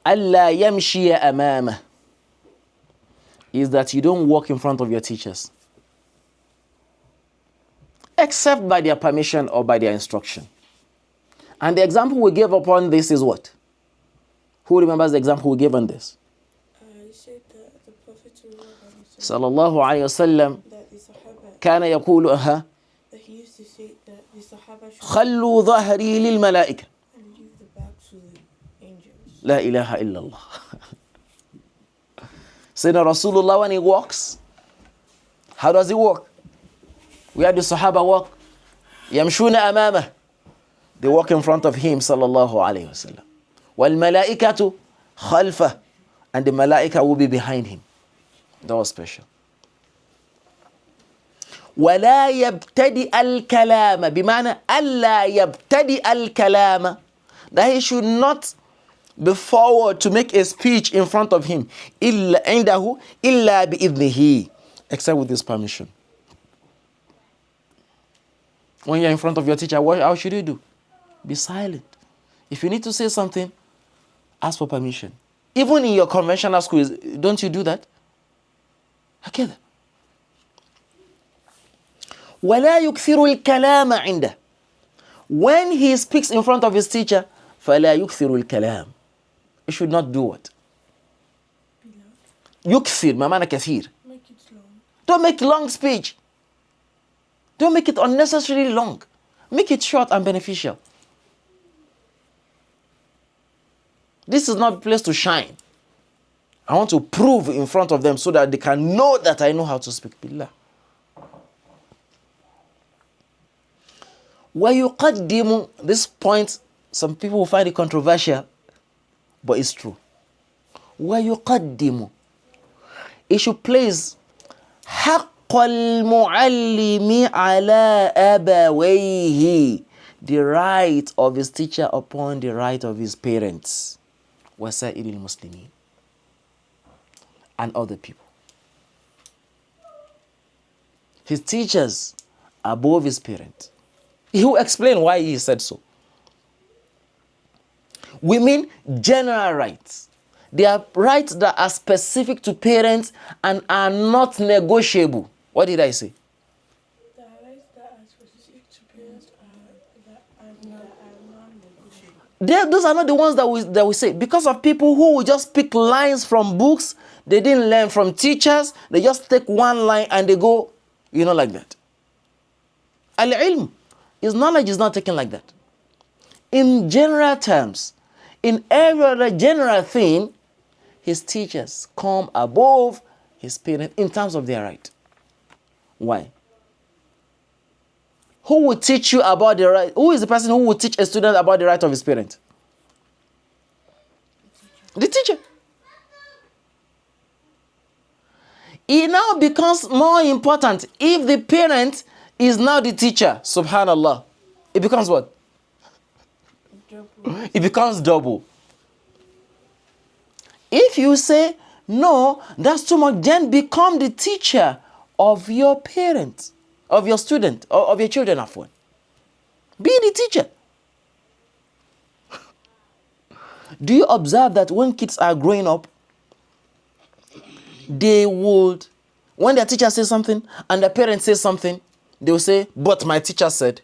ألا يمشي أمامه is that you don't walk in front of your teachers except by their permission or by their instruction. And the example we gave upon this is what? Who remembers the example we gave on this? You said that the Prophet sallallahu alayhi wasallam that the Sahaba كان يقول that he used to say that the Sahaba should خلوا ظهري للملائكة and leave the back to the angels. لا إله إلا الله. Sayyidina Rasulullah, when he walks, how does he walk? Where do Sahaba walk? يمشون أمامه. They walk in front of him sallallahu alayhi wasallam. وَالْمَلَائِكَةُ خَلْفَهُ. And the malaika will be behind him. That was special. وَلَا يَبْتَدِئَ الْكَلَامَ بمعنى أَلَّا يَبْتَدِئَ الْكَلَامَ, that he should not be forward to make a speech in front of him إِلَّا عِنْدَهُ إِلَّا بِإِذْنِهِ, except with his permission. When you're in front of your teacher, how should you do? Be silent. If you need to say something, ask for permission. Even in your conventional schools, don't you do that? Okay. وَلَا يُكْثِرُ الْكَلَامَ عِنْدَهُ. When he speaks in front of his teacher, فَلَا يُكْثِرُ الْكَلَامَ. He should not do what? يُكْثِر بمعنى كثير. Make it long. Don't make long speech. Don't make it unnecessarily long. Make it short and beneficial. This is not a place to shine. I want to prove in front of them so that they can know that I know how to speak. Billah. وَيُقَدِّمُ. This point, some people will find it controversial, but it's true. وَيُقَدِّمُ. It should place حَقَّ الْمُعَلِّمِ عَلَىٰ أَبَوَيْهِ, the right of his teacher upon the right of his parents. وَسَائِرِ الْمُسْلِمِينَ, and other people. His teachers above his parents. He will explain why he said so. We mean general rights. They are rights that are specific to parents and are not negotiable. What did I say? The rights that are specific to parents are non-negotiable. Those are not the ones that we say. Because of people who will just pick lines from books, they didn't learn from teachers, they just take one line and they go, like that. Al-ilm, his knowledge is not taken like that. In general terms, in every other general thing, his teachers come above his parents in terms of their right. Why? Who will teach you about the right? Who is the person who will teach a student about the right of his parent? The teacher. It now becomes more important if the parent is now the teacher. Subhanallah. It becomes what? Double. It becomes double. If you say, no, that's too much, then become the teacher of your parents, of your student, or of your children, Afwan. Be the teacher. Do you observe that when kids are growing up, they would, when their teacher says something and their parent says something, they will say, but my teacher said.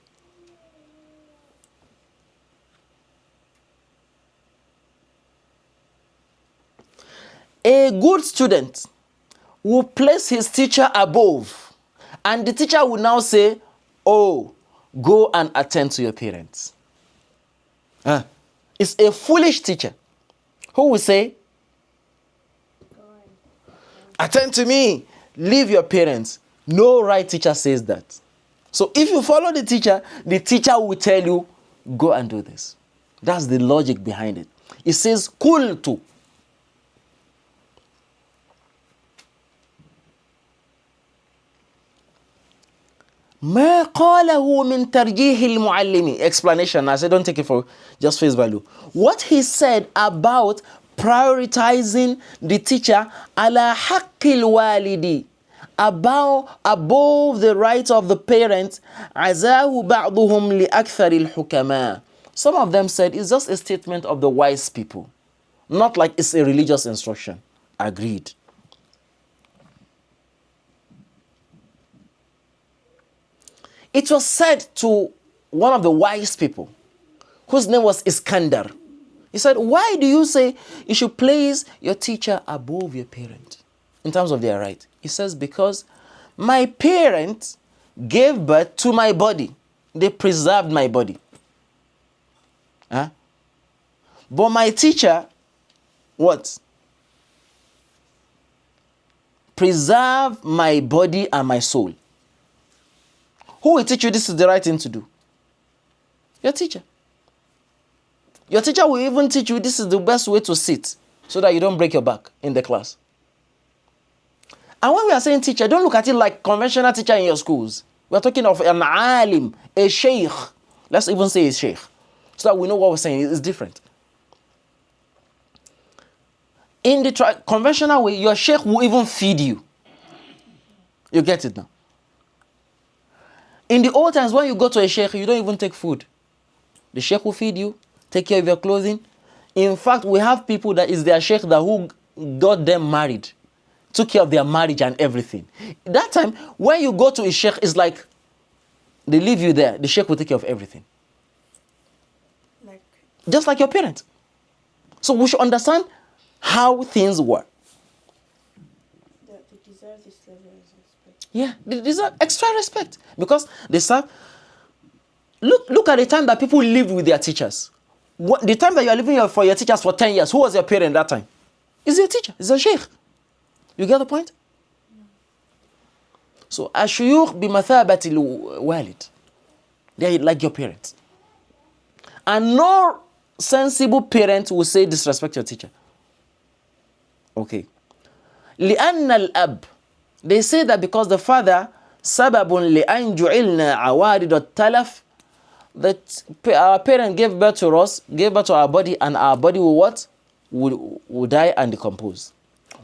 A good student will place his teacher above, and the teacher will now say, oh, go and attend to your parents. It's a foolish teacher who will say, attend to me, leave your parents. No right teacher says that. So if you follow the teacher will tell you, go and do this. That's the logic behind it. It says, kultu. ما قاله من ترجيح المعلم. Explanation. I said don't take it for just face value. What he said about prioritizing the teacher على حق الوالد, above the rights of the parents. عزاه بعضهم لأكثر الحكماء. Some of them said it's just a statement of the wise people. not like it's a religious instruction. Agreed. It was said to one of the wise people, whose name was Iskandar. He said, why do you say you should place your teacher above your parent in terms of their right? He says, because my parents gave birth to my body. They preserved my body. Huh? But my teacher, what? Preserve my body and my soul. Who will teach you this is the right thing to do? Your teacher. Your teacher will even teach you this is the best way to sit so that you don't break your back in the class. And when we are saying teacher, don't look at it like conventional teacher in your schools. We're talking of an alim, a shaykh. Let's even say a shaykh, so that we know what we're saying is different. In the conventional way, your shaykh will even feed you. You get it now? In the old times, when you go to a shaykh, you don't even take food. The shaykh will feed you, take care of your clothing. In fact, we have people that is their shaykh that who got them married, took care of their marriage and everything. That time, when you go to a sheikh, it's like they leave you there. The sheikh will take care of everything. Just like your parents. So we should understand how things work. That they deserve this level of respect. Yeah, they deserve extra respect because they serve. Look at the time that people lived with their teachers. The time that you are living for your teachers for 10 years, who was your parent that time? It's your teacher. It's a sheikh. You get the point? So, ashuyukh bimathabati walid. They are like your parents. And no sensible parent will say disrespect your teacher. Okay. لأن الأب. They say that because the father سبب لأن جعلنا عوارض التلف, that our parent gave birth to us, gave birth to our body, and our body will what? Will die and decompose.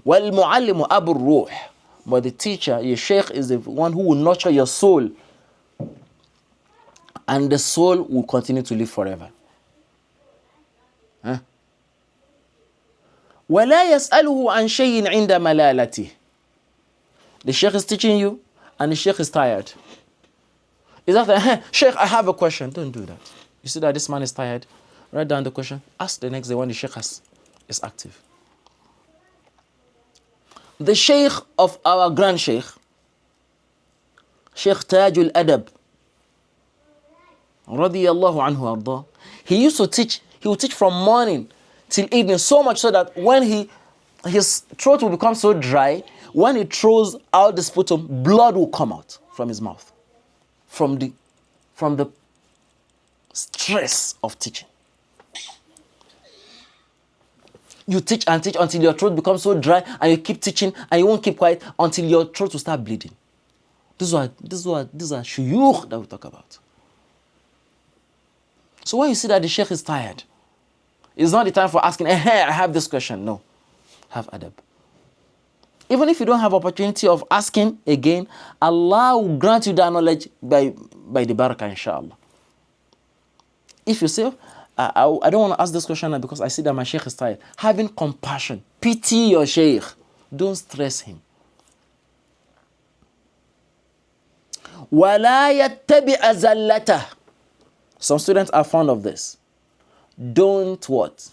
وَالْمُعَلِّمُ أَبُو الرُّوحِ. But the teacher, your sheikh, is the one who will nurture your soul. And the soul will continue to live forever. Huh? وَلَا يَسْأَلُهُ عَنْ شَيْءٍ عِنْدَ مَلَالَتِهِ. The sheikh is teaching you, and the sheikh is tired. Is that hey, sheikh, I have a question. Don't do that. You see that this man is tired? Write down the question. Ask the next day when the sheikh is active. The sheikh of our grand sheikh, Shaykh Tajul Adab, radiyallahu anhu arda, he used to teach, he would teach from morning till evening, so much so that when his throat will become so dry, when he throws out the sputum, blood will come out from his mouth. From the stress of teaching. You teach and teach until your throat becomes so dry, and you keep teaching and you won't keep quiet until your throat will start bleeding. These are shuyukh that we talk about. So when you see that the sheikh is tired, it's not the time for asking, hey, I have this question. No. Have adab. Even if you don't have opportunity of asking again, Allah will grant you that knowledge by the barakah, inshallah. If you say, I don't want to ask this question now because I see that my sheikh is tired. Having compassion, pity your sheikh. Don't stress him. وَلَا يَتَّبِعَ زَلَّتَهُ. Some students are fond of this. Don't what?